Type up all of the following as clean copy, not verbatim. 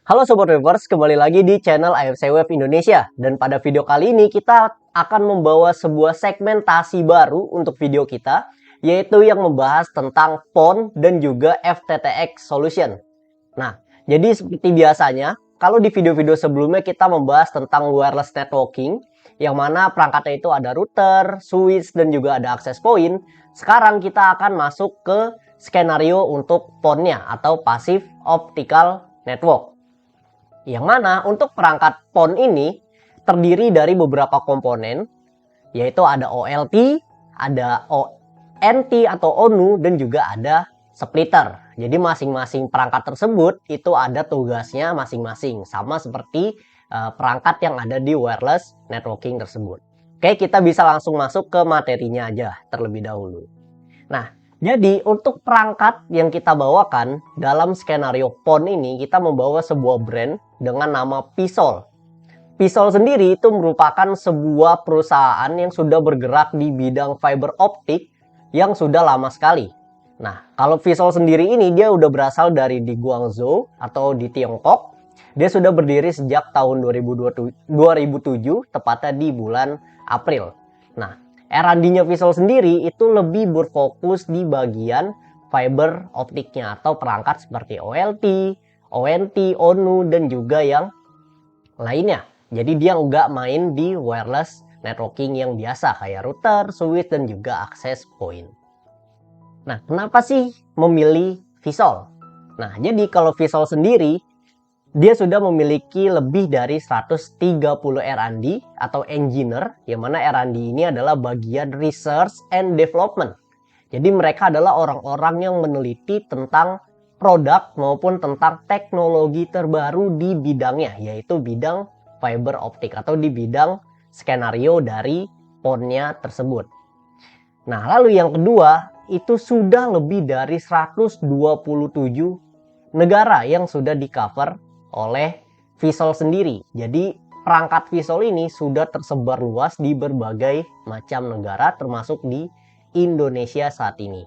Halo Sobat Wavers, kembali lagi di channel AFC Wave Indonesia. Dan pada video kali ini kita akan membawa sebuah segmentasi baru untuk video kita, yaitu yang membahas tentang PON dan juga FTTX Solution. Nah, jadi seperti biasanya, kalau di video-video sebelumnya kita membahas tentang wireless networking, yang mana perangkatnya itu ada router, switch, dan juga ada access point. Sekarang kita akan masuk ke skenario untuk PON-nya atau Passive Optical Network. Yang mana untuk perangkat PON ini terdiri dari beberapa komponen, yaitu ada OLT, ada ONT atau ONU, dan juga ada splitter. Jadi masing-masing perangkat tersebut itu ada tugasnya masing-masing, sama seperti perangkat yang ada di wireless networking tersebut. Oke, kita bisa langsung masuk ke materinya aja terlebih dahulu. Nah, jadi untuk perangkat yang kita bawakan dalam skenario PON ini, kita membawa sebuah brand dengan nama Pisol. Pisol sendiri itu merupakan sebuah perusahaan yang sudah bergerak di bidang fiber optik yang sudah lama sekali. Nah, kalau Pisol sendiri ini dia udah berasal dari di Guangzhou atau di Tiongkok. Dia sudah berdiri sejak tahun 2007, tepatnya di bulan April. Nah, R&D-nya Pisol sendiri itu lebih berfokus di bagian fiber optiknya atau perangkat seperti OLT, ONT, ONU, dan juga yang lainnya. Jadi dia nggak main di wireless networking yang biasa kayak router, switch, dan juga access point. Nah, kenapa sih memilih Pisol? Nah, jadi kalau Pisol sendiri dia sudah memiliki lebih dari 130 R&D atau engineer, yang mana R&D ini adalah bagian research and development. Jadi mereka adalah orang-orang yang meneliti tentang produk maupun tentang teknologi terbaru di bidangnya, yaitu bidang fiber optik atau di bidang skenario dari PON-nya tersebut. Nah, lalu yang kedua, itu sudah lebih dari 127 negara yang sudah di-cover oleh Pisol sendiri. Jadi perangkat Pisol ini sudah tersebar luas di berbagai macam negara termasuk di Indonesia saat ini.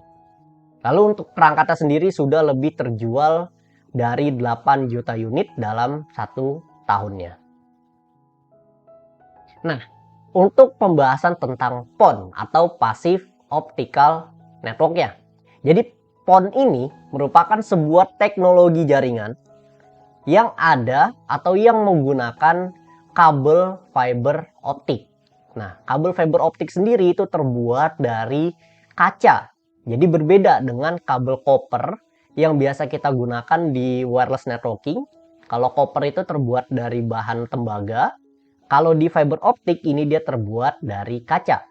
Lalu untuk perangkatnya sendiri sudah lebih terjual dari 8 juta unit dalam 1 tahunnya. Nah, untuk pembahasan tentang PON atau Passive Optical Network ya. Jadi PON ini merupakan sebuah teknologi jaringan yang ada atau yang menggunakan kabel fiber optik. Nah, kabel fiber optik sendiri itu terbuat dari kaca. Jadi berbeda dengan kabel koper yang biasa kita gunakan di wireless networking. Kalau koper itu terbuat dari bahan tembaga. Kalau di fiber optik ini dia terbuat dari kaca.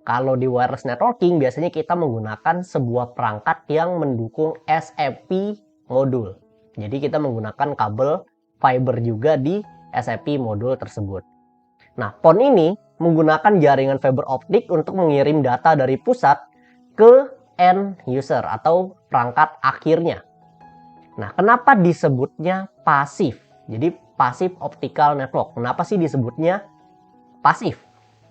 Kalau di wireless networking biasanya kita menggunakan sebuah perangkat yang mendukung SFP modul. Jadi kita menggunakan kabel fiber juga di SFP modul tersebut. Nah, PON ini menggunakan jaringan fiber optik untuk mengirim data dari pusat ke end user atau perangkat akhirnya. Nah, kenapa disebutnya pasif? Jadi Passive Optical Network. Kenapa sih disebutnya pasif?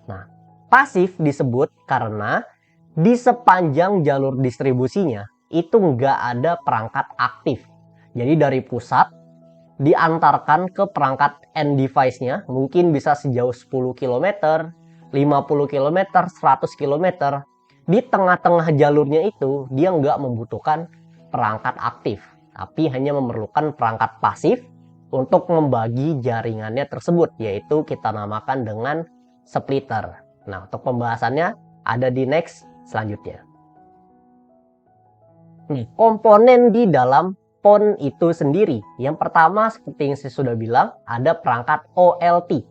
Nah, pasif disebut karena di sepanjang jalur distribusinya itu nggak ada perangkat aktif. Jadi dari pusat diantarkan ke perangkat end device-nya mungkin bisa sejauh 10 km, 50 km, 100 km. Di tengah-tengah jalurnya itu dia nggak membutuhkan perangkat aktif, tapi hanya memerlukan perangkat pasif untuk membagi jaringannya tersebut, yaitu kita namakan dengan splitter. Nah, untuk pembahasannya ada di next selanjutnya. Nih, komponen di dalam PON itu sendiri. Yang pertama seperti yang saya sudah bilang, ada perangkat OLT.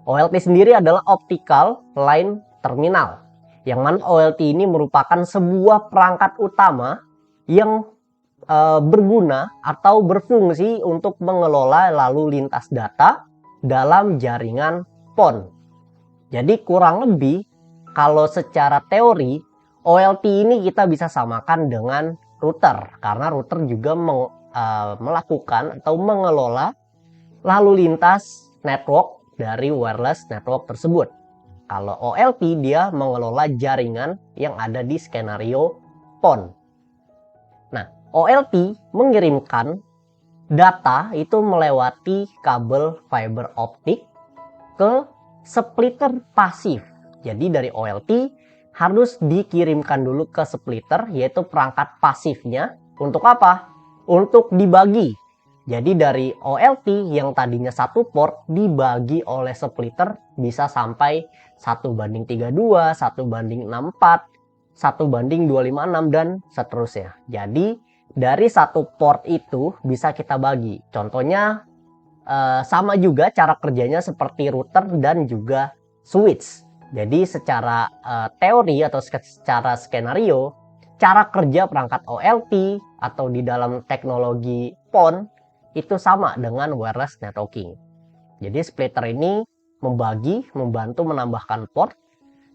OLT sendiri adalah Optical Line Terminal. Yang mana OLT ini merupakan sebuah perangkat utama yang berguna atau berfungsi untuk mengelola lalu lintas data dalam jaringan PON. Jadi kurang lebih kalau secara teori OLT ini kita bisa samakan dengan router, karena router juga melakukan atau mengelola lalu lintas network dari wireless network tersebut. Kalau OLT dia mengelola jaringan yang ada di skenario PON. Nah, OLT mengirimkan data itu melewati kabel fiber optik ke splitter pasif. Jadi dari OLT harus dikirimkan dulu ke splitter, yaitu perangkat pasifnya. Untuk apa? Untuk dibagi. Jadi dari OLT yang tadinya satu port dibagi oleh splitter bisa sampai 1:32, 1:64, 1:256 dan seterusnya. Jadi dari satu port itu bisa kita bagi. Contohnya sama juga cara kerjanya seperti router dan juga switch. Jadi secara teori atau secara skenario, cara kerja perangkat OLT atau di dalam teknologi PON itu sama dengan wireless networking. Jadi splitter ini membantu menambahkan port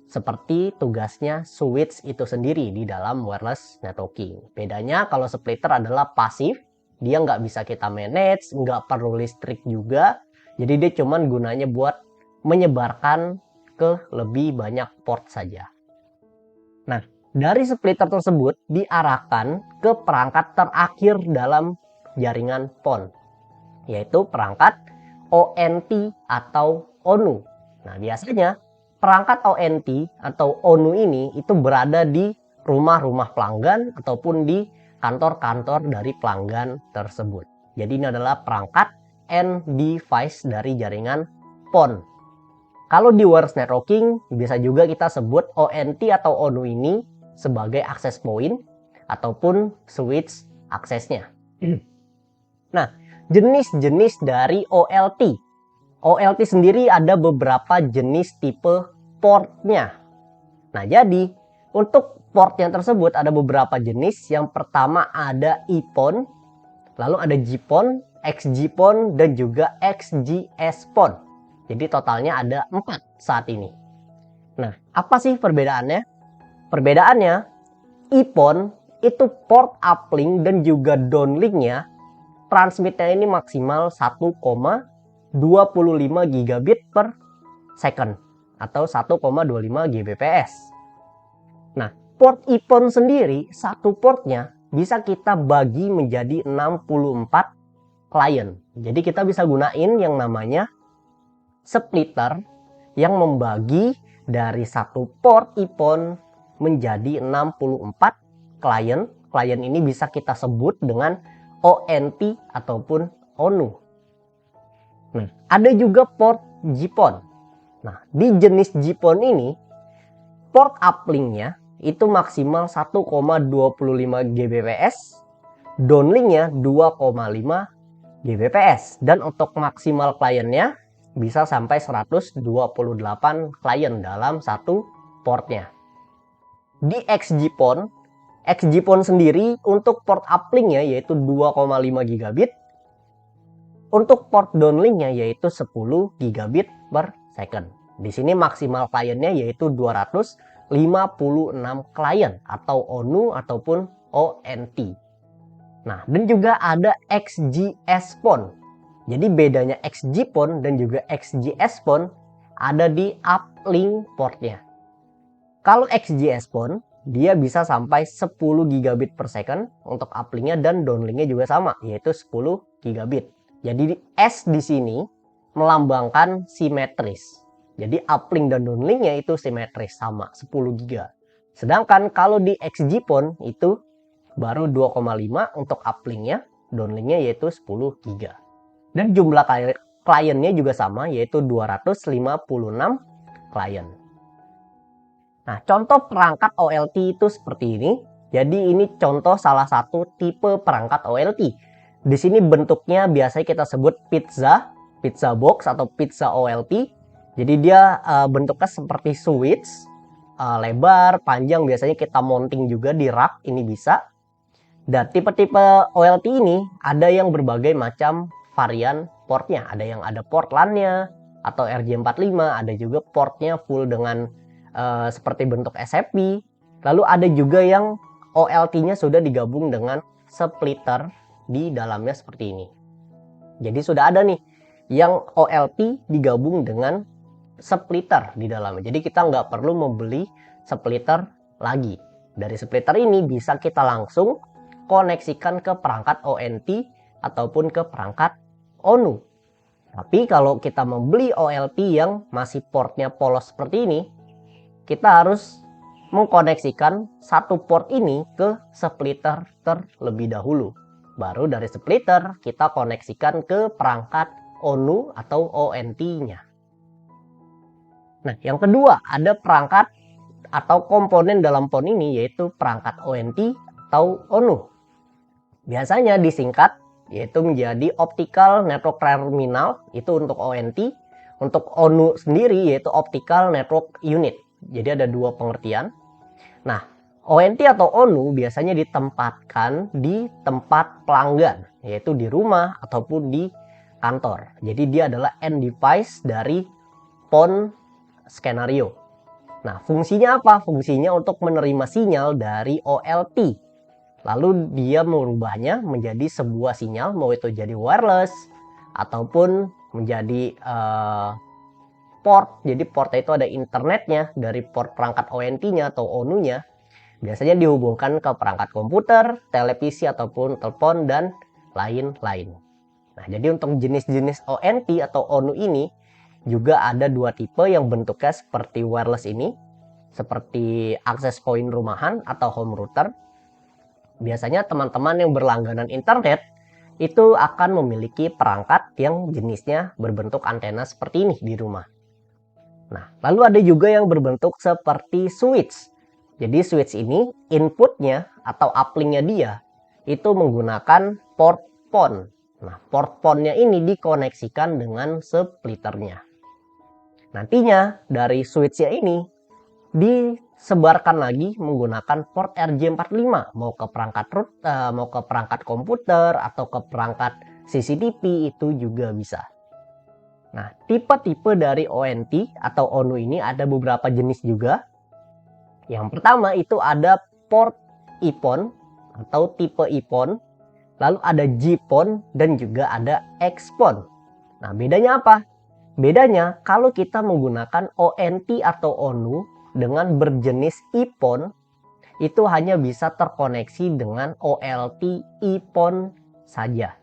seperti tugasnya switch itu sendiri di dalam wireless networking. Bedanya kalau splitter adalah pasif, dia nggak bisa kita manage, nggak perlu listrik juga. Jadi dia cuman gunanya buat menyebarkan ke lebih banyak port saja. Nah, dari splitter tersebut diarahkan ke perangkat terakhir dalam jaringan PON, yaitu perangkat ONT atau ONU. Nah, biasanya perangkat ONT atau ONU ini itu berada di rumah-rumah pelanggan ataupun di kantor-kantor dari pelanggan tersebut. Jadi ini adalah perangkat end device dari jaringan PON. Kalau di wireless networking bisa juga kita sebut ONT atau ONU ini sebagai access point ataupun switch aksesnya. Nah, jenis-jenis dari OLT. OLT sendiri ada beberapa jenis tipe portnya. Nah, jadi untuk portnya tersebut ada beberapa jenis. Yang pertama ada EPON, lalu ada GPON, XGPON, dan juga XGS-PON. Jadi totalnya ada 4 saat ini. Nah, apa sih perbedaannya? Perbedaannya, EPON itu port uplink dan juga downlinknya transmitnya ini maksimal 1,25 gigabit per second atau 1,25 Gbps. Nah, port EPON sendiri satu portnya bisa kita bagi menjadi 64 client. Jadi kita bisa gunain yang namanya splitter yang membagi dari satu port EPON menjadi 64 client. Client ini bisa kita sebut dengan ONT ataupun ONU. Nah, ada juga port GPON. Nah, di jenis GPON ini port uplinknya itu maksimal 1,25 Gbps, downlinknya 2,5 Gbps, dan untuk maksimal kliennya bisa sampai 128 klien dalam satu portnya. Di XGPON sendiri untuk port uplinknya yaitu 2,5 gigabit, untuk port downlinknya yaitu 10 gigabit per second. Di sini maksimal kliennya yaitu 256 klien atau ONU ataupun ONT. Nah, dan juga ada XGS-PON. Jadi bedanya XGPON dan juga XGS-PON ada di uplink portnya. Kalau XGS-PON dia bisa sampai 10 gigabit per second untuk uplinknya, dan downlinknya juga sama yaitu 10 gigabit. Jadi S di sini melambangkan simetris. Jadi uplink dan downlinknya itu simetris sama 10 giga. Sedangkan kalau di XGPON itu baru 2,5 untuk uplinknya, downlinknya yaitu 10 giga. Dan jumlah kliennya juga sama yaitu 256 klien. Nah, contoh perangkat OLT itu seperti ini. Jadi ini contoh salah satu tipe perangkat OLT. Di sini bentuknya biasanya kita sebut pizza box atau pizza OLT. Jadi dia bentuknya seperti switch, lebar, panjang, biasanya kita mounting juga di rak, ini bisa. Dan tipe-tipe OLT ini ada yang berbagai macam varian portnya. Ada yang ada port LAN-nya atau RJ45, ada juga portnya full dengan seperti bentuk SFP. Lalu ada juga yang OLT-nya sudah digabung dengan splitter di dalamnya seperti ini. Jadi sudah ada nih yang OLT digabung dengan splitter di dalamnya. Jadi kita nggak perlu membeli splitter lagi. Dari splitter ini bisa kita langsung koneksikan ke perangkat ONT ataupun ke perangkat ONU. Tapi kalau kita membeli OLT yang masih portnya polos seperti ini, kita harus mengkoneksikan satu port ini ke splitter terlebih dahulu. Baru dari splitter kita koneksikan ke perangkat ONU atau ONT-nya. Nah, yang kedua ada perangkat atau komponen dalam PON ini, yaitu perangkat ONT atau ONU. Biasanya disingkat yaitu menjadi Optical Network Terminal, itu untuk ONT. Untuk ONU sendiri yaitu Optical Network Unit. Jadi ada dua pengertian. Nah, ONT atau ONU biasanya ditempatkan di tempat pelanggan, yaitu di rumah ataupun di kantor. Jadi dia adalah end device dari PON skenario. Nah, fungsinya apa? Fungsinya untuk menerima sinyal dari OLT. Lalu dia merubahnya menjadi sebuah sinyal, mau itu jadi wireless ataupun menjadi port. Jadi portnya itu ada internetnya dari port perangkat ONT-nya atau ONU-nya. Biasanya dihubungkan ke perangkat komputer, televisi ataupun telepon dan lain-lain. Nah, jadi untuk jenis-jenis ONT atau ONU ini juga ada dua tipe yang bentuknya seperti wireless ini, seperti access point rumahan atau home router. Biasanya teman-teman yang berlangganan internet itu akan memiliki perangkat yang jenisnya berbentuk antena seperti ini di rumah. Nah, lalu ada juga yang berbentuk seperti switch. Jadi switch ini inputnya atau uplinknya dia itu menggunakan port PON. Nah, port PON-nya ini dikoneksikan dengan splitternya. Nantinya dari switch-nya ini disebarkan lagi menggunakan port RJ45, mau ke perangkat mau ke perangkat komputer atau ke perangkat CCTV itu juga bisa. Nah, tipe-tipe dari ONT atau ONU ini ada beberapa jenis juga. Yang pertama itu ada port EPON atau tipe EPON, lalu ada GPON dan juga ada XPON. Nah, bedanya apa? Bedanya kalau kita menggunakan ONT atau ONU dengan berjenis EPON, itu hanya bisa terkoneksi dengan OLT EPON saja.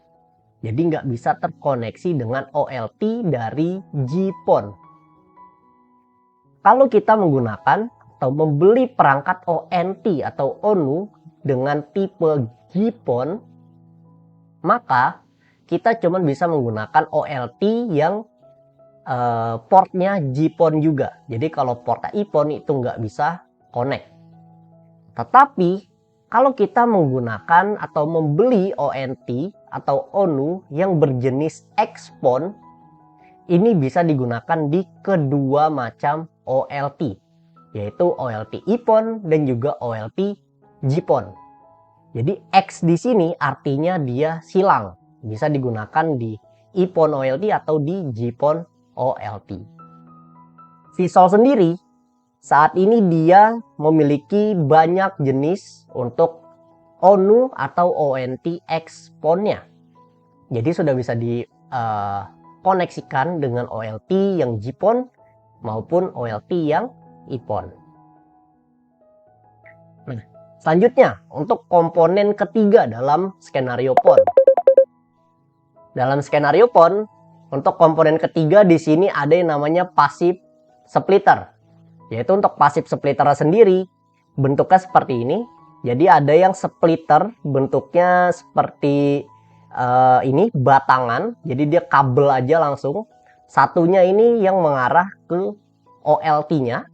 Jadi nggak bisa terkoneksi dengan OLT dari GPON. Kalau kita menggunakan atau membeli perangkat ONT atau ONU dengan tipe GPON, maka kita cuma bisa menggunakan OLT yang portnya GPON juga. Jadi kalau portnya EPON itu nggak bisa connect. Tetapi kalau kita menggunakan atau membeli ONT atau ONU yang berjenis XPON, ini bisa digunakan di kedua macam OLT, yaitu OLT EPON dan juga OLT GPON. Jadi X di sini artinya dia silang, bisa digunakan di EPON OLT atau di GPON OLT. VSOL sendiri saat ini dia memiliki banyak jenis untuk ONU atau ONT XPON-nya. Jadi sudah bisa dikoneksikan dengan OLT yang GPON maupun OLT yang EPON. Nah, selanjutnya untuk komponen ketiga dalam skenario PON. Dalam skenario PON, untuk komponen ketiga di sini ada yang namanya passive splitter. Yaitu untuk passive splitter sendiri bentuknya seperti ini. Jadi ada yang splitter bentuknya seperti ini batangan. Jadi dia kabel aja langsung. Satunya ini yang mengarah ke OLT-nya.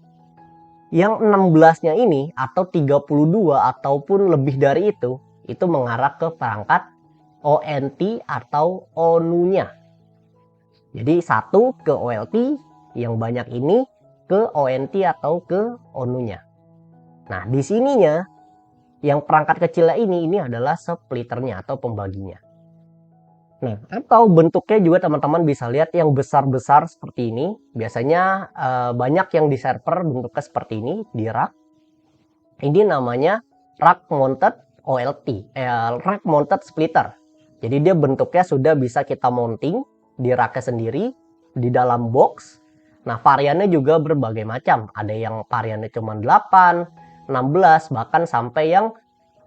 Yang 16-nya ini atau 32 ataupun lebih dari itu mengarah ke perangkat ONT atau ONU-nya. Jadi satu ke OLT, yang banyak ini ke ONT atau ke ONU-nya. Nah, di sininya yang perangkat kecilnya ini adalah splitternya atau pembaginya. Nah, atau bentuknya juga teman-teman bisa lihat yang besar-besar seperti ini. Biasanya banyak yang di server bentuknya seperti ini di rack. Ini namanya rack mounted OLT, rack mounted splitter. Jadi dia bentuknya sudah bisa kita mounting di racknya sendiri, di dalam box. Nah, variannya juga berbagai macam. Ada yang variannya cuma 8, 16, bahkan sampai yang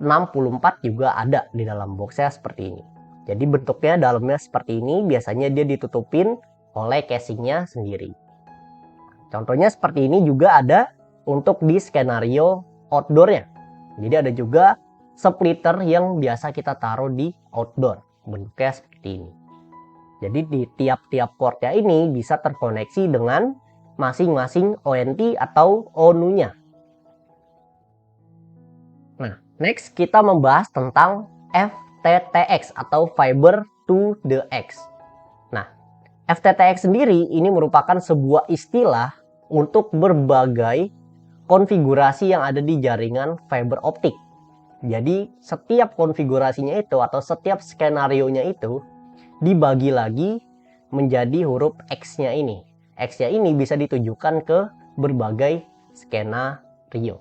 64 juga ada di dalam boxnya seperti ini. Jadi bentuknya dalamnya seperti ini, biasanya dia ditutupin oleh casingnya sendiri. Contohnya seperti ini juga ada untuk di skenario outdoornya. Jadi ada juga splitter yang biasa kita taruh di outdoor, bentuknya seperti ini. Jadi di tiap-tiap portnya ini bisa terkoneksi dengan masing-masing ONT atau ONU-nya. Nah, next kita membahas tentang FTTX atau Fiber to the X. Nah, FTTX sendiri ini merupakan sebuah istilah untuk berbagai konfigurasi yang ada di jaringan fiber optik. Jadi setiap konfigurasinya itu atau setiap skenarionya itu dibagi lagi menjadi huruf X-nya ini. X-nya ini bisa ditujukan ke berbagai skenario.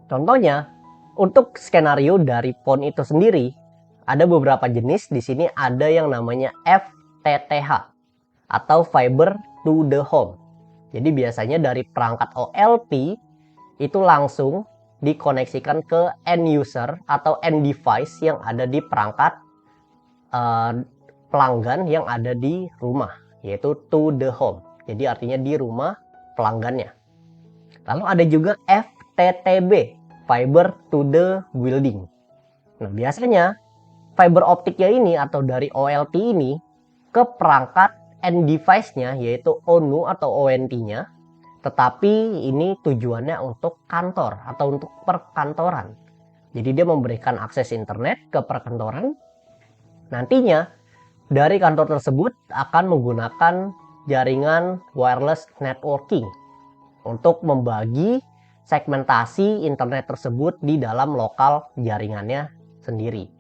Contohnya, untuk skenario dari PON itu sendiri, ada beberapa jenis. Di sini ada yang namanya FTTH atau Fiber to the Home. Jadi biasanya dari perangkat OLT itu langsung dikoneksikan ke end user atau end device yang ada di perangkat pelanggan yang ada di rumah, yaitu to the home. Jadi artinya di rumah pelanggannya. Lalu ada juga FTTB, Fiber to the Building. Nah, biasanya fiber optiknya ini atau dari OLT ini ke perangkat end device-nya, yaitu ONU atau ONT-nya, tetapi ini tujuannya untuk kantor atau untuk perkantoran. Jadi dia memberikan akses internet ke perkantoran. Nantinya dari kantor tersebut akan menggunakan jaringan wireless networking untuk membagi segmentasi internet tersebut di dalam lokal jaringannya sendiri.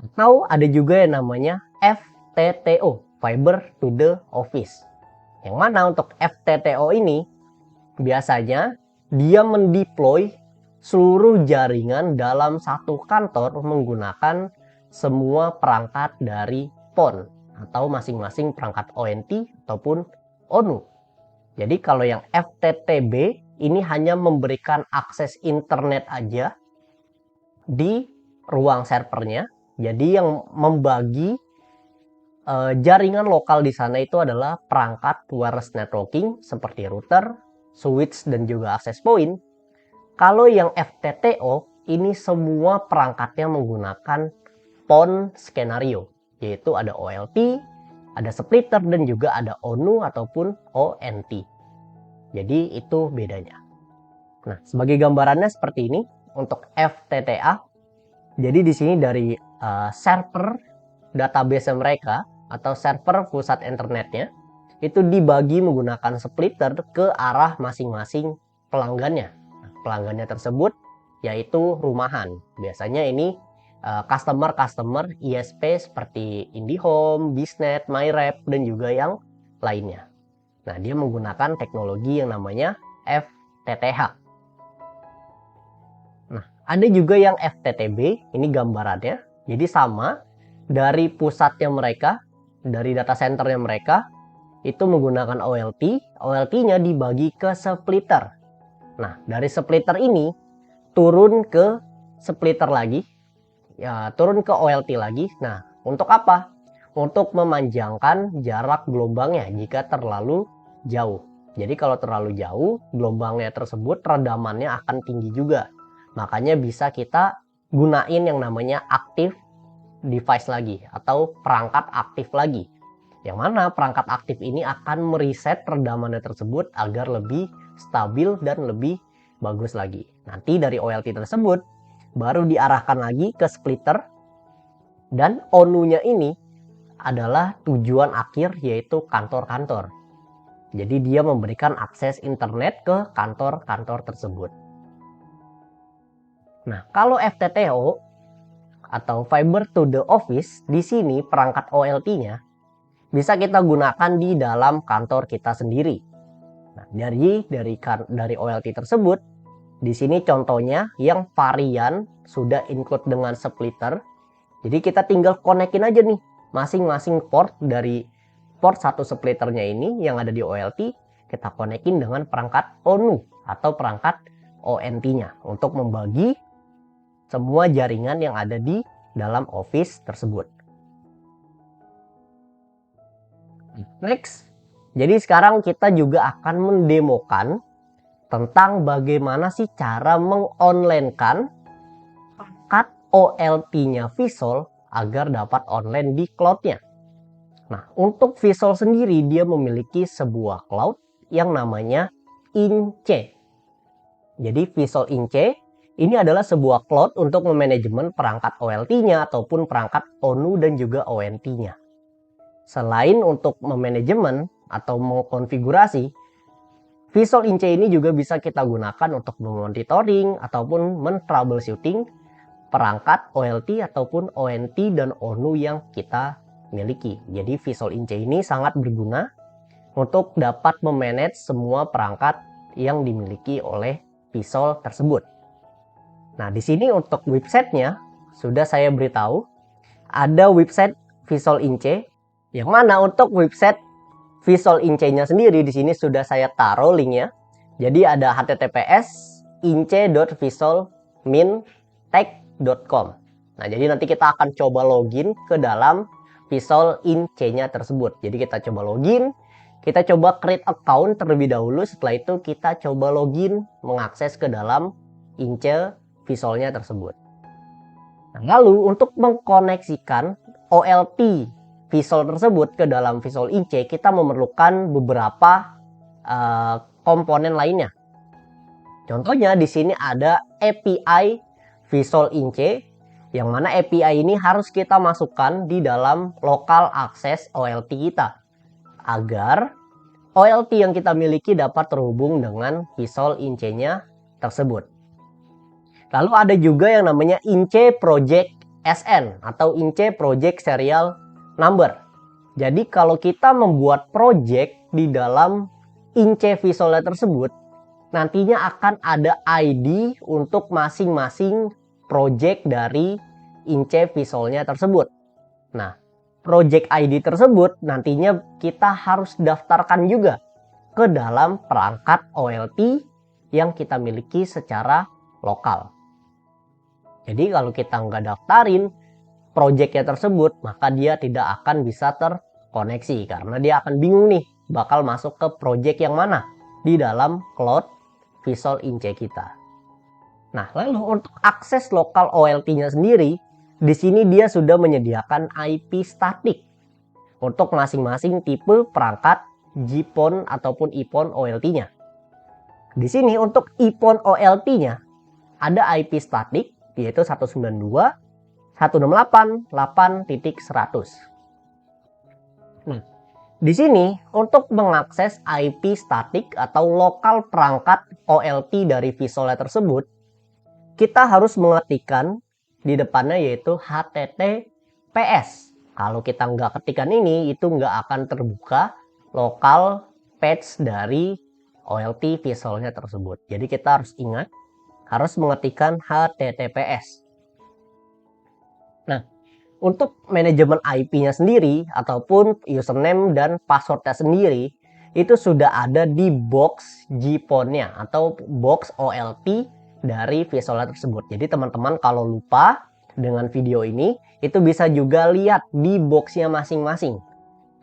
Atau ada juga yang namanya FTTO, Fiber to the Office. Yang mana untuk FTTO ini biasanya dia mendeploy seluruh jaringan dalam satu kantor menggunakan semua perangkat dari PON atau masing-masing perangkat ONT ataupun ONU. Jadi kalau yang FTTB ini hanya memberikan akses internet aja di ruang servernya. Jadi yang membagi jaringan lokal di sana itu adalah perangkat wireless networking seperti router, switch, dan juga access point. Kalau yang FTTO ini semua perangkatnya menggunakan PON skenario, yaitu ada OLT, ada splitter, dan juga ada ONU ataupun ONT. Jadi itu bedanya. Nah, sebagai gambarannya seperti ini untuk FTTA. Jadi di sini dari server database mereka atau server pusat internetnya itu dibagi menggunakan splitter ke arah masing-masing pelanggannya. Nah, pelanggannya tersebut yaitu rumahan. Biasanya ini customer ISP seperti IndiHome, Biznet, MyRep, dan juga yang lainnya. Nah, dia menggunakan teknologi yang namanya FTTH. Nah, ada juga yang FTTB, ini gambarannya. Jadi sama, dari pusatnya mereka, dari data centernya mereka, itu menggunakan OLT. OLT-nya dibagi ke splitter. Nah, dari splitter ini turun ke splitter lagi, ya turun ke OLT lagi. Nah, untuk apa? Untuk memanjangkan jarak gelombangnya jika terlalu jauh. Jadi kalau terlalu jauh, gelombangnya tersebut redamannya akan tinggi juga. Makanya bisa kita gunain yang namanya active device lagi atau perangkat aktif lagi. Yang mana perangkat aktif ini akan mereset redamannya tersebut agar lebih stabil dan lebih bagus lagi. Nanti dari OLT tersebut baru diarahkan lagi ke splitter, dan ONU-nya ini adalah tujuan akhir yaitu kantor-kantor. Jadi dia memberikan akses internet ke kantor-kantor tersebut. Nah, kalau FTTO atau Fiber to the Office, di sini perangkat OLT-nya bisa kita gunakan di dalam kantor kita sendiri. Nah, dari OLT tersebut, di sini contohnya yang varian sudah include dengan splitter. Jadi kita tinggal konekin aja nih masing-masing port dari port satu splitternya ini yang ada di OLT, kita konekin dengan perangkat ONU atau perangkat ONT-nya untuk membagi semua jaringan yang ada di dalam Office tersebut. Next, jadi sekarang kita juga akan mendemokan tentang bagaimana sih cara mengonlinekan perangkat OLT-nya Visual agar dapat online di cloud-nya. Nah, untuk Visual sendiri dia memiliki sebuah cloud yang namanya InC. Jadi Visual InC ini adalah sebuah cloud untuk memanajemen perangkat OLT-nya ataupun perangkat ONU dan juga ONT-nya. Selain untuk memanajemen atau mengkonfigurasi, Visual InC ini juga bisa kita gunakan untuk memonitoring ataupun men-troubleshooting perangkat OLT ataupun ONT dan ONU yang kita miliki. Jadi Visual InC ini sangat berguna untuk dapat memanage semua perangkat yang dimiliki oleh Visual tersebut. Nah, di sini untuk websitenya sudah saya beritahu. Ada website Visual InC, yang mana untuk website Visual InC-nya sendiri di sini sudah saya taruh linknya. Jadi ada https://inc.visualmintech.com. Nah, jadi nanti kita akan coba login ke dalam Visual InC-nya tersebut. Jadi kita coba login, kita coba create account terlebih dahulu. Setelah itu kita coba login mengakses ke dalam InC Visualnya tersebut. Nah, lalu untuk mengkoneksikan OLT Visual tersebut ke dalam Visual InC, kita memerlukan beberapa komponen lainnya. Contohnya di sini ada API Visual InC, yang mana API ini harus kita masukkan di dalam local access OLT kita, agar OLT yang kita miliki dapat terhubung dengan Visual InC-nya tersebut. Lalu ada juga yang namanya InC Project SN atau InC Project Serial Number. Jadi kalau kita membuat project di dalam InC Visualnya tersebut, nantinya akan ada ID untuk masing-masing project dari InC Visualnya tersebut. Nah, project ID tersebut nantinya kita harus daftarkan juga ke dalam perangkat OLT yang kita miliki secara lokal. Jadi kalau kita nggak daftarin projectnya tersebut, maka dia tidak akan bisa terkoneksi karena dia akan bingung nih bakal masuk ke project yang mana di dalam cloud Visual InC kita. Nah, lalu untuk akses lokal OLT-nya sendiri, di sini dia sudah menyediakan IP statik untuk masing-masing tipe perangkat GPON ataupun EPON OLT-nya. Di sini untuk EPON OLT-nya ada IP statik yaitu 192.168.8.100. Nah, di sini untuk mengakses IP statik atau lokal perangkat OLT dari Visualnya tersebut, kita harus mengetikkan di depannya yaitu HTTPS. Kalau kita nggak ketikan ini, itu nggak akan terbuka lokal page dari OLT Visualnya tersebut. Jadi kita harus ingat, harus mengetikkan HTTPS. Nah, untuk manajemen IP-nya sendiri ataupun username dan passwordnya sendiri itu sudah ada di box GPON-nya atau box OLT dari Visualnya tersebut. Jadi teman-teman kalau lupa dengan video ini itu bisa juga lihat di boxnya masing-masing.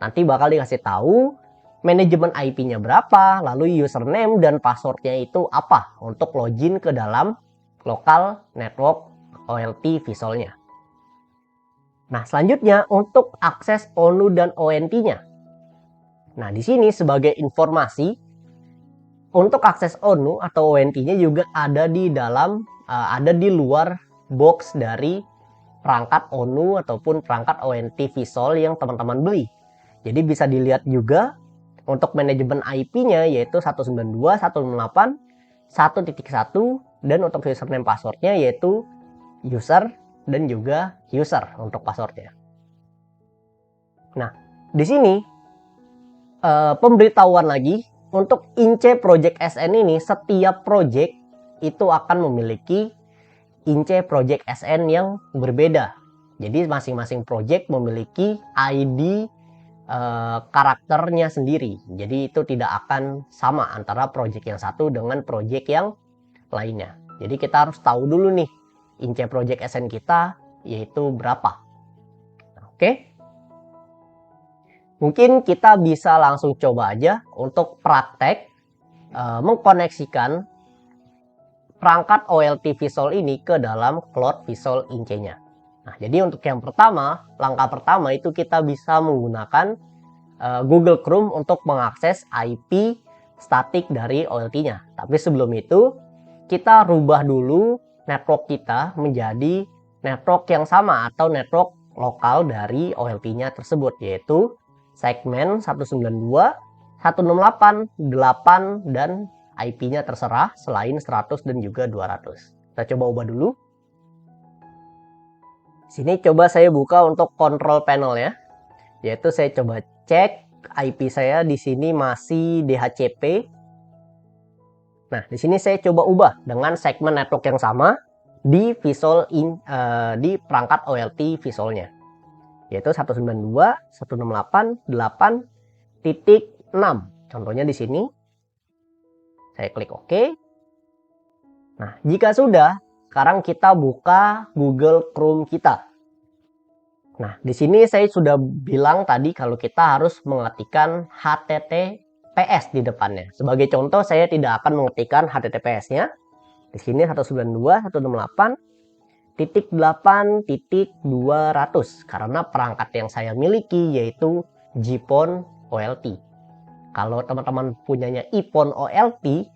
Nanti bakal dikasih tahu manajemen IP-nya berapa, lalu username dan passwordnya itu apa untuk login ke dalam lokal network OLT Visualnya. Nah, selanjutnya untuk akses ONU dan ONT-nya. Nah, di sini sebagai informasi, untuk akses ONU atau ONT-nya juga ada di dalam, ada di luar box dari perangkat ONU ataupun perangkat ONT Visual yang teman-teman beli. Jadi bisa dilihat juga untuk manajemen IP-nya yaitu 192.168.1.1 dan untuk username passwordnya yaitu user dan juga user untuk passwordnya. Nah, di sini pemberitahuan lagi untuk InC Project SN ini, setiap project itu akan memiliki InC Project SN yang berbeda. Jadi masing-masing project memiliki ID karakternya sendiri. Jadi itu tidak akan sama antara project yang satu dengan project yang lainnya. Jadi kita harus tahu dulu nih InC Project SN kita yaitu berapa. Oke. Mungkin kita bisa langsung coba aja untuk praktek mengkoneksikan perangkat OLT Visual ini ke dalam Cloud Visual INC-nya. Nah, jadi untuk yang pertama, langkah pertama itu kita bisa menggunakan Google Chrome untuk mengakses IP statik dari OLT-nya. Tapi sebelum itu, kita rubah dulu network kita menjadi network yang sama atau network lokal dari OLT-nya tersebut, yaitu segmen 192, 168, 8, dan IP-nya terserah selain 100 dan juga 200. Kita coba ubah dulu. Sini coba saya buka untuk control panel ya. Yaitu saya coba cek IP saya di sini masih DHCP. Nah, di sini saya coba ubah dengan segmen network yang sama di di perangkat OLT Visualnya, yaitu 192, 168, 8.6. Contohnya di sini. Saya klik OK. Nah, jika sudah, sekarang kita buka Google Chrome kita. Nah, di sini saya sudah bilang tadi kalau kita harus mengetikkan HTTPS di depannya. Sebagai contoh, saya tidak akan mengetikkan HTTPS-nya. Di sini 192.168.8.200 karena perangkat yang saya miliki yaitu GPON OLT. Kalau teman-teman punyanya IPON OLT,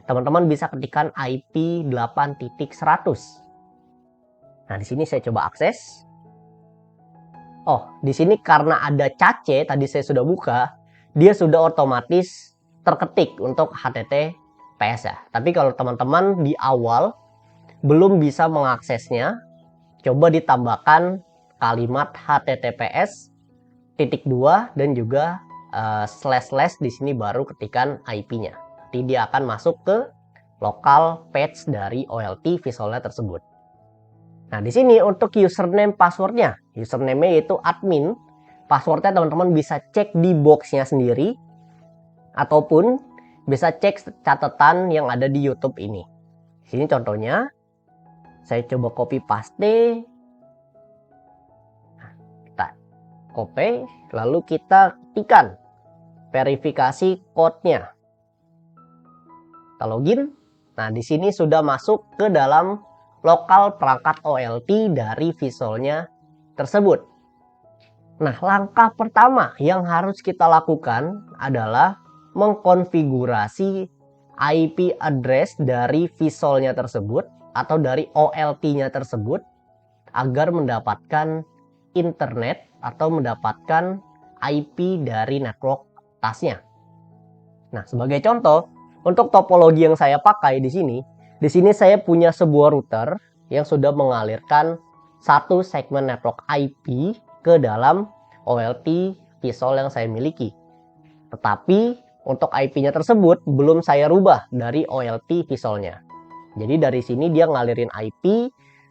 teman-teman bisa ketikkan IP 8.100. Nah, di sini saya coba akses. Oh, di sini karena ada cache, tadi saya sudah buka, dia sudah otomatis terketik untuk HTTPS ya. Tapi kalau teman-teman di awal belum bisa mengaksesnya, coba ditambahkan kalimat HTTPS *2 dan juga // di sini baru ketikan IP-nya. Nanti dia akan masuk ke lokal page dari OLT Visualnya tersebut. Nah, di sini untuk username passwordnya, username-nya yaitu admin. Passwordnya teman-teman bisa cek di boxnya sendiri ataupun bisa cek catatan yang ada di YouTube ini. Di sini contohnya, saya coba copy paste. Nah, kita copy, lalu kita ketikkan verifikasi code-nya. Kita login. Nah, di sini sudah masuk ke dalam lokal perangkat OLT dari Visualnya tersebut. Nah, langkah pertama yang harus kita lakukan adalah mengkonfigurasi IP address dari Visualnya tersebut atau dari OLT-nya tersebut agar mendapatkan internet atau mendapatkan IP dari network tasnya. Nah, sebagai contoh, untuk topologi yang saya pakai di sini saya punya sebuah router yang sudah mengalirkan satu segmen network IP ke dalam OLT Visual yang saya miliki. Tetapi untuk IP-nya tersebut belum saya rubah dari OLT Visualnya. Jadi dari sini dia ngalirin IP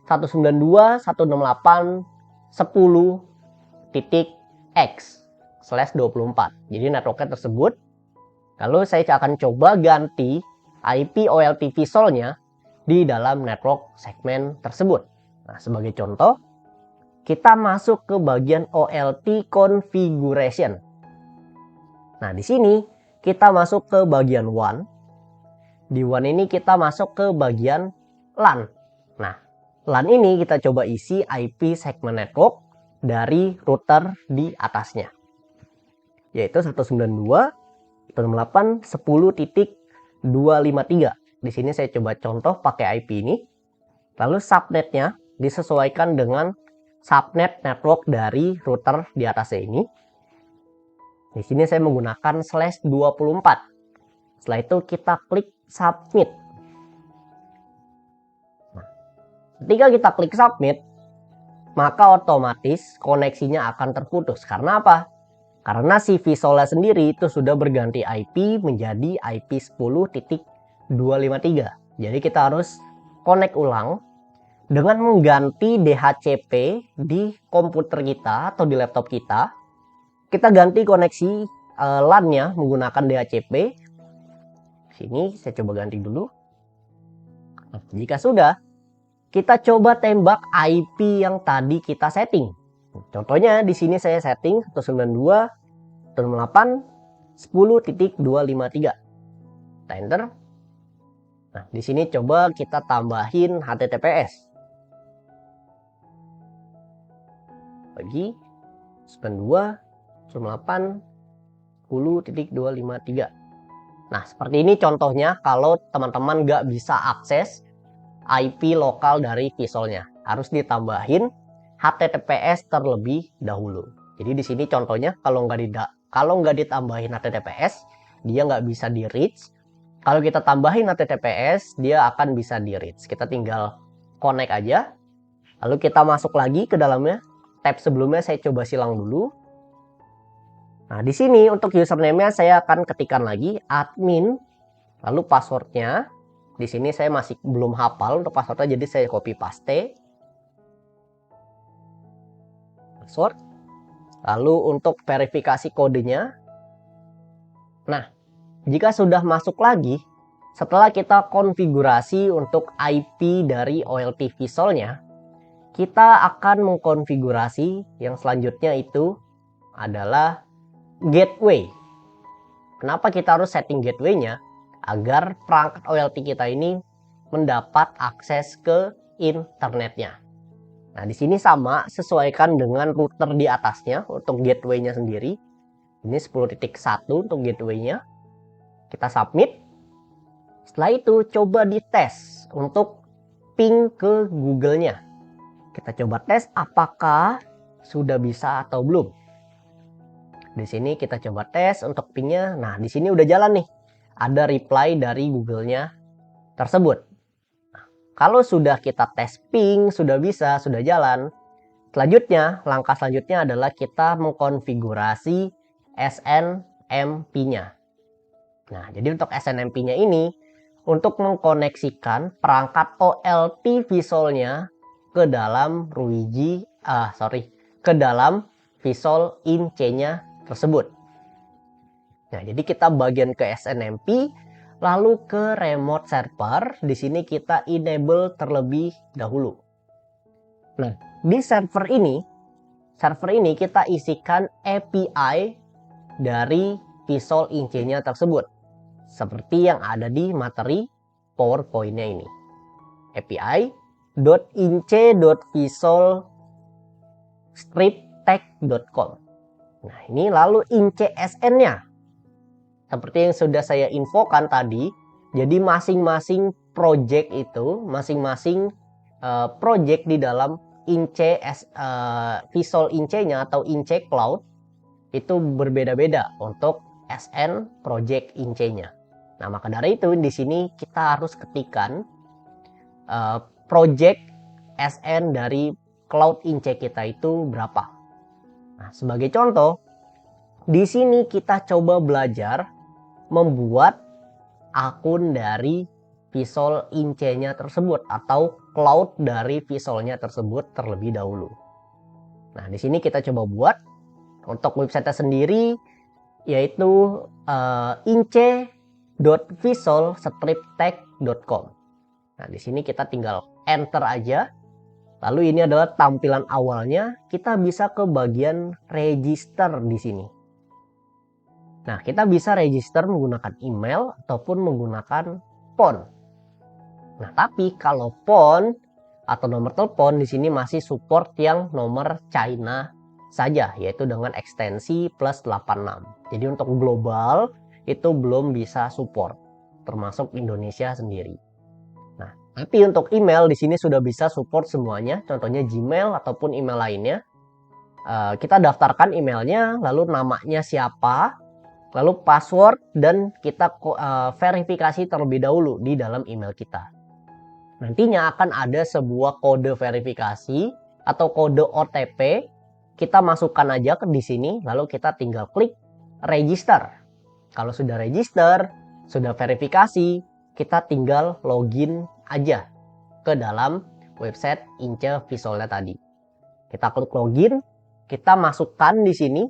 192.168.10.x/24. Jadi networknya tersebut. Lalu saya akan coba ganti IP OLT Visualnya di dalam network segmen tersebut. Nah, sebagai contoh, kita masuk ke bagian OLT Configuration. Nah, di sini kita masuk ke bagian WAN. Di WAN ini kita masuk ke bagian LAN. Nah, LAN ini kita coba isi IP segmen network dari router di atasnya, yaitu 192.168.10.253. Di sini saya coba contoh pakai IP ini. Lalu subnetnya disesuaikan dengan subnet network dari router di atasnya ini. Di sini saya menggunakan /24. Setelah itu kita klik submit. Nah, ketika kita klik submit, maka otomatis koneksinya akan terputus. Karena apa? Karena si Visualnya sendiri itu sudah berganti IP menjadi IP 10.253. Jadi kita harus connect ulang dengan mengganti DHCP di komputer kita atau di laptop kita. Kita ganti koneksi LAN-nya menggunakan DHCP. Sini saya coba ganti dulu. Nah, jika sudah, kita coba tembak IP yang tadi kita setting. Contohnya di sini saya setting 192.168.10.253. Kita enter. Nah, di sini coba kita tambahin HTTPS. Bagi 192.168.10.253. Nah, seperti ini contohnya kalau teman-teman nggak bisa akses IP lokal dari Visualnya. Harus ditambahin HTTPS terlebih dahulu. Jadi di sini contohnya kalau nggak ditambahin HTTPS, dia nggak bisa di reach. Kalau kita tambahin HTTPS, dia akan bisa di reach. Kita tinggal connect aja. Lalu kita masuk lagi ke dalamnya. Tab sebelumnya saya coba silang dulu. Nah, di sini untuk username-nya saya akan ketikkan lagi admin, lalu passwordnya. Di sini saya masih belum hafal untuk passwordnya, jadi saya copy paste. Password. Lalu untuk verifikasi kodenya. Nah, jika sudah masuk lagi, setelah kita konfigurasi untuk IP dari OLT Visualnya, kita akan mengkonfigurasi yang selanjutnya itu adalah gateway. Kenapa kita harus setting gateway-nya? Agar perangkat OLT kita ini mendapat akses ke internetnya. Nah, di sini sama, sesuaikan dengan router di atasnya untuk gateway-nya sendiri. Ini 10.1 untuk gateway-nya. Kita submit. Setelah itu coba dites untuk ping ke Google-nya. Kita coba tes apakah sudah bisa atau belum. Di sini kita coba tes untuk pingnya. Nah, di sini udah jalan nih. Ada reply dari Google-nya tersebut. Nah, kalau sudah kita tes ping, sudah bisa, sudah jalan. Selanjutnya, langkah selanjutnya adalah kita mengkonfigurasi SNMP-nya. Nah, jadi untuk SNMP-nya ini, untuk mengkoneksikan perangkat OLT Visualnya ke dalam ke dalam Visual InC-nya tersebut. Nah, jadi kita bagian ke SNMP, lalu ke remote server. Di sini kita enable terlebih dahulu. Nah, di server ini kita isikan API dari Visual InC-nya tersebut. Seperti yang ada di materi PowerPoint-nya ini. api.inc.visual-tech.com. Nah, ini lalu InC-SN-nya. Seperti yang sudah saya infokan tadi, jadi masing-masing project itu, masing-masing project di dalam Visual InC-nya atau InC Cloud itu berbeda-beda untuk SN project InC-nya. Nah, maka dari itu di sini kita harus ketikkan project SN dari Cloud InC kita itu berapa. Nah, sebagai contoh, di sini kita coba belajar membuat akun dari Visual InC-nya tersebut atau cloud dari Visualnya tersebut terlebih dahulu. Nah, di sini kita coba buat untuk website sendiri, yaitu inc.visual-tech.com. Nah, di sini kita tinggal enter aja. Lalu ini adalah tampilan awalnya. Kita bisa ke bagian register di sini. Nah, kita bisa register menggunakan email ataupun menggunakan phone. Nah, tapi kalau phone atau nomor telepon di sini masih support yang nomor China saja, yaitu dengan ekstensi +86. Jadi untuk global itu belum bisa support, termasuk Indonesia sendiri. Nah, tapi untuk email di sini sudah bisa support semuanya, contohnya Gmail ataupun email lainnya. Kita daftarkan emailnya, lalu namanya siapa, lalu password, dan kita verifikasi terlebih dahulu di dalam email kita. Nantinya akan ada sebuah kode verifikasi atau kode OTP. Kita masukkan aja ke di sini, lalu kita tinggal klik register. Kalau sudah register, sudah verifikasi, kita tinggal login aja ke dalam website InC Visualnya tadi. Kita klik login, kita masukkan di sini.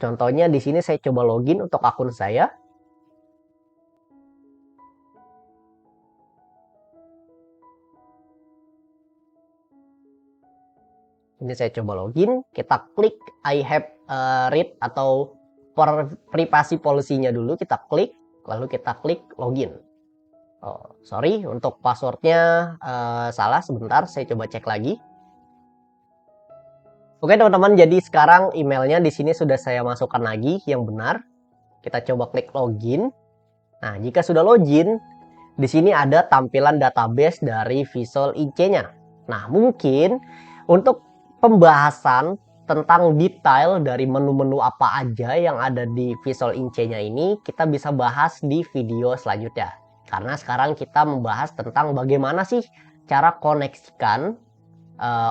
Contohnya di sini saya coba login untuk akun saya. Ini saya coba login, kita klik I have read atau privasi policy-nya dulu, kita klik, lalu kita klik login. Oh, sorry, untuk passwordnya salah, sebentar saya coba cek lagi. Oke teman-teman, jadi sekarang emailnya di sini sudah saya masukkan lagi yang benar. Kita coba klik login. Nah, jika sudah login, di sini ada tampilan database dari Visual IC-nya. Nah, mungkin untuk pembahasan tentang detail dari menu-menu apa aja yang ada di Visual IC-nya ini, kita bisa bahas di video selanjutnya. Karena sekarang kita membahas tentang bagaimana sih cara koneksikan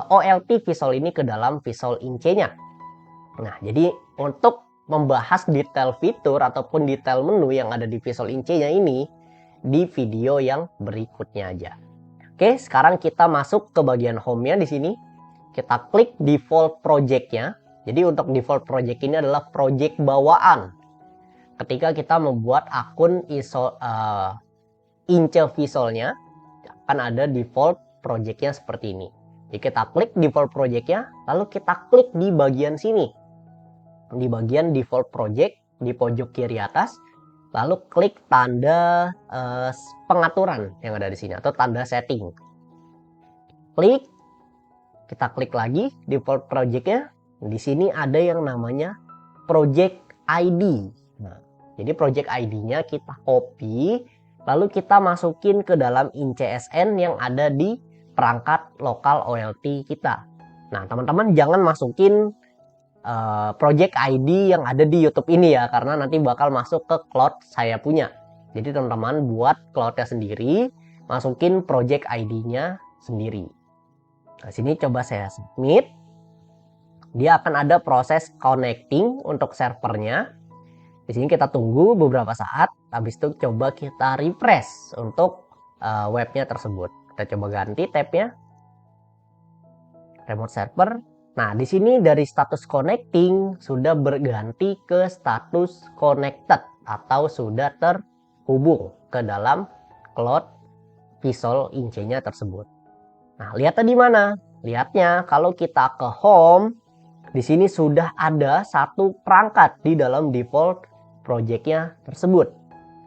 OLT Visual ini ke dalam Visual IC-nya. Nah, jadi untuk membahas detail fitur ataupun detail menu yang ada di Visual IC-nya ini di video yang berikutnya aja. Oke, sekarang kita masuk ke bagian home-nya di sini. Kita klik default project-nya. Jadi untuk default project ini adalah project bawaan. Ketika kita membuat akun InCell Visual-nya, akan ada default project-nya seperti ini. Jadi kita klik default project-nya, lalu kita klik di bagian sini. Di bagian default project, di pojok kiri atas, lalu klik tanda pengaturan yang ada di sini, atau tanda setting. Klik, kita klik lagi default project-nya. Di sini ada yang namanya project ID. Nah, jadi project ID-nya kita copy, lalu kita masukin ke dalam InCSN yang ada di perangkat lokal OLT kita. Nah, teman-teman jangan masukin project ID yang ada di YouTube ini ya, karena nanti bakal masuk ke cloud saya punya. Jadi teman-teman buat cloudnya sendiri, masukin project ID-nya sendiri. Nah, sini coba saya submit. Dia akan ada proses connecting untuk servernya. Di sini kita tunggu beberapa saat, habis itu coba kita refresh untuk webnya tersebut. Kita coba ganti tabnya, remote server. Nah, di sini dari status connecting sudah berganti ke status connected atau sudah terhubung ke dalam cloud Visual InC-nya tersebut. Nah, lihatnya di mana? Lihatnya kalau kita ke home, di sini sudah ada satu perangkat di dalam default project-nya tersebut.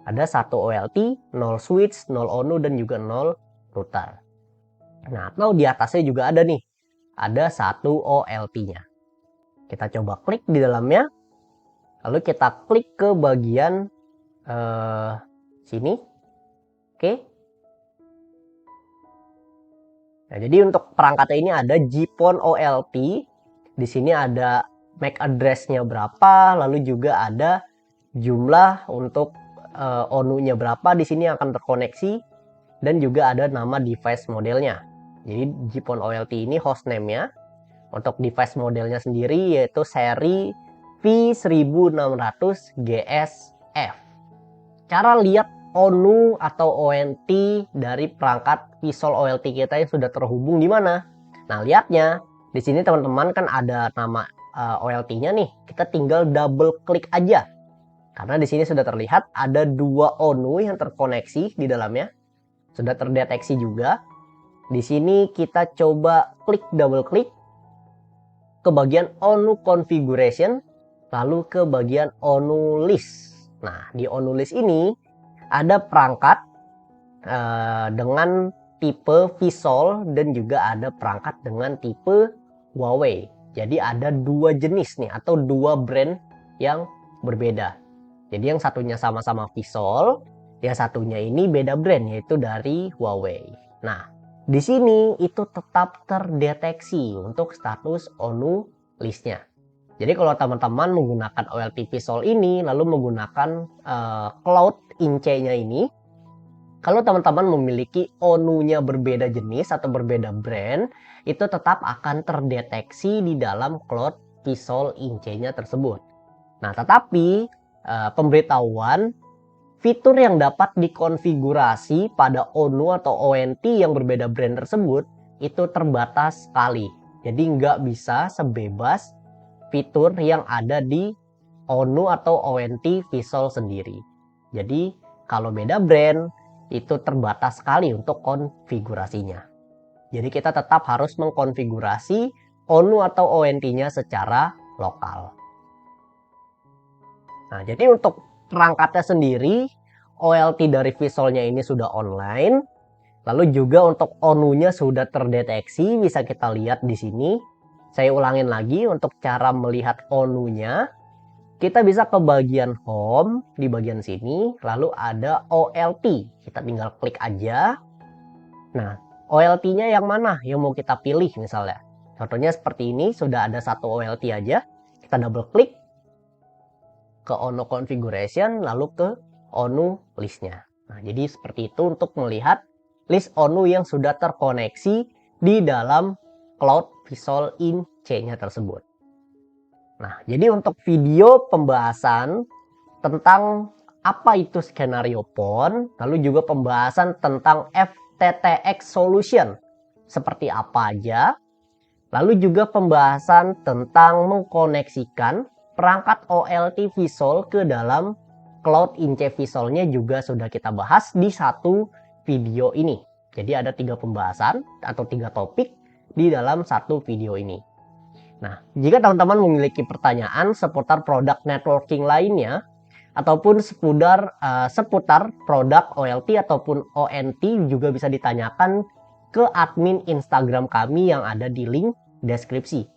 Ada satu OLT, 0 switch, 0 ONU, dan juga 0 router. Nah, atau di atasnya juga ada nih, ada satu OLT-nya. Kita coba klik di dalamnya, lalu kita klik ke bagian sini. Oke. Nah, jadi untuk perangkatnya ini ada GPON OLT. Di sini ada MAC address-nya berapa, lalu juga ada jumlah untuk ONU-nya berapa di sini akan terkoneksi, dan juga ada nama device modelnya. Jadi GPON OLT ini hostname-nya. Untuk device modelnya sendiri yaitu seri V1600GSF. Cara lihat ONU atau ONT dari perangkat Visual OLT kita yang sudah terhubung di mana? Nah, lihatnya di sini teman-teman kan ada nama OLT-nya nih. Kita tinggal double klik aja. Karena di sini sudah terlihat ada dua ONU yang terkoneksi di dalamnya. Sudah terdeteksi juga. Di sini kita coba klik double klik ke bagian ONU configuration, lalu ke bagian ONU list. Nah, di ONU list ini ada perangkat dengan tipe Visual dan juga ada perangkat dengan tipe Huawei. Jadi ada dua jenis nih atau dua brand yang berbeda. Jadi yang satunya sama-sama Visual, yang satunya ini beda brand yaitu dari Huawei. Nah, di sini itu tetap terdeteksi untuk status ONU listnya. Jadi kalau teman-teman menggunakan OLT Visual ini lalu menggunakan cloud InC-nya ini, kalau teman-teman memiliki ONU-nya berbeda jenis atau berbeda brand, itu tetap akan terdeteksi di dalam cloud Visual InC-nya tersebut. Nah, tetapi pemberitahuan fitur yang dapat dikonfigurasi pada ONU atau ONT yang berbeda brand tersebut itu terbatas sekali. Jadi nggak bisa sebebas fitur yang ada di ONU atau ONT Visual sendiri. Jadi kalau beda brand itu terbatas sekali untuk konfigurasinya. Jadi kita tetap harus mengkonfigurasi ONU atau ONT-nya secara lokal. Nah, jadi untuk perangkatnya sendiri, OLT dari Visualnya ini sudah online. Lalu juga untuk ONU-nya sudah terdeteksi, bisa kita lihat di sini. Saya ulangin lagi untuk cara melihat ONU-nya. Kita bisa ke bagian Home, di bagian sini, lalu ada OLT. Kita tinggal klik aja. Nah, OLT-nya yang mana yang mau kita pilih misalnya. Contohnya seperti ini, sudah ada satu OLT aja. Kita double klik ke ONU Configuration, lalu ke ONU list-nya. Nah, jadi seperti itu untuk melihat list ONU yang sudah terkoneksi di dalam Cloud Visual in C-nya tersebut. Nah, jadi untuk video pembahasan tentang apa itu skenario PON, lalu juga pembahasan tentang FTTX solution, seperti apa aja, lalu juga pembahasan tentang mengkoneksikan perangkat OLT Visual ke dalam Cloud in C Visualnya juga sudah kita bahas di satu video ini. Jadi ada 3 pembahasan atau 3 topik di dalam satu video ini. Nah, jika teman-teman memiliki pertanyaan seputar produk networking lainnya ataupun seputar produk OLT ataupun ONT juga bisa ditanyakan ke admin Instagram kami yang ada di link deskripsi.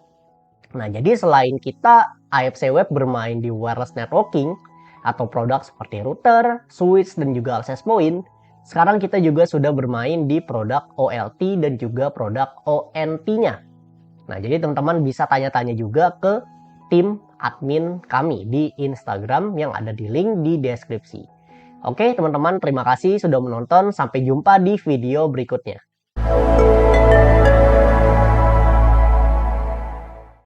Nah, jadi selain kita AFC Web bermain di wireless networking atau produk seperti router, switch, dan juga access point, sekarang kita juga sudah bermain di produk OLT dan juga produk ONT-nya. Nah, jadi teman-teman bisa tanya-tanya juga ke tim admin kami di Instagram yang ada di link di deskripsi. Oke, teman-teman, terima kasih sudah menonton. Sampai jumpa di video berikutnya.